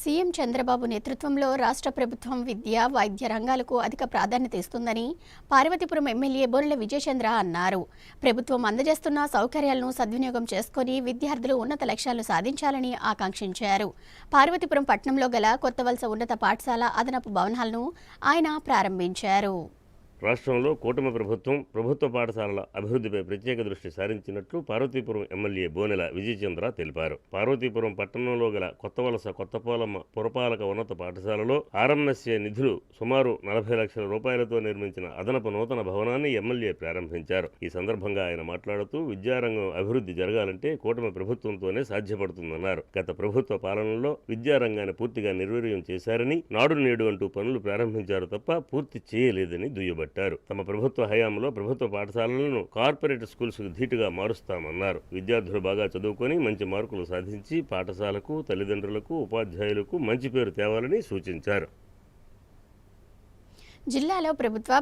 CM Chandrababu నేతృత్వంలో రాష్ట్ర ప్రభుత్వం విద్య, వైద్య రంగాలకు అధిక ప్రాధాన్యత ఇస్తుందని పార్వతీపురం ఎమ్మెల్యే బోనెల విజయచంద్ర అన్నారు. ప్రభుత్వం అందజేస్తున్న సౌకర్యాలను సద్వినియోగం చేసుకుని విద్యార్థులు ఉన్నత లక్ష్యాలను సాధించాలని ఆకాంక్షించారు. పార్వతీపురం పట్టణంలో గల కొత్తవలస ఉన్నత పాఠశాల అదనపు భవనాలను ఆయన ప్రారంభించారు. రాష్ట్రంలో కూటమి ప్రభుత్వ పాఠశాలల అభివృద్ధిపై ప్రత్యేక దృష్టి సారించినట్లు పార్వతీపురం ఎమ్మెల్యే బోనెల విజయచంద్ర తెలిపారు. పార్వతీపురం పట్టణంలో గల కొత్తవలస కొత్తపోలమ్మ పురపాలక ఉన్నత పాఠశాలలో ఆర్ఎంఎస్ఏ నిధులు సుమారు 40 లక్షల రూపాయలతో నిర్మించిన అదనపు నూతన భవనాన్ని ఎమ్మెల్యే ప్రారంభించారు. ఈ సందర్భంగా ఆయన మాట్లాడుతూ విద్యారంగం అభివృద్ధి జరగాలంటే కూటమి ప్రభుత్వంతోనే సాధ్యపడుతుందన్నారు. గత ప్రభుత్వ పాలనలో విద్యారంగాన్ని పూర్తిగా నిర్వీర్యం చేశారని, నాడు నేడు అంటూ పనులు ప్రారంభించారు తప్ప పూర్తి చేయలేదని దుయ్యబట్టారు. తమ ప్రభుత్వ హయాంలో ప్రభుత్వ పాఠశాలలను కార్పొరేట్ స్కూల్స్ కు ధీటుగా మారుస్తామన్నారు. విద్యార్థులు బాగా చదువుకొని మంచి మార్కులు సాధించి పాఠశాలకు, తల్లిదండ్రులకు, ఉపాధ్యాయులకు మంచి పేరు తేవాలని సూచించారు. జిల్లాలో ప్రభుత్వ,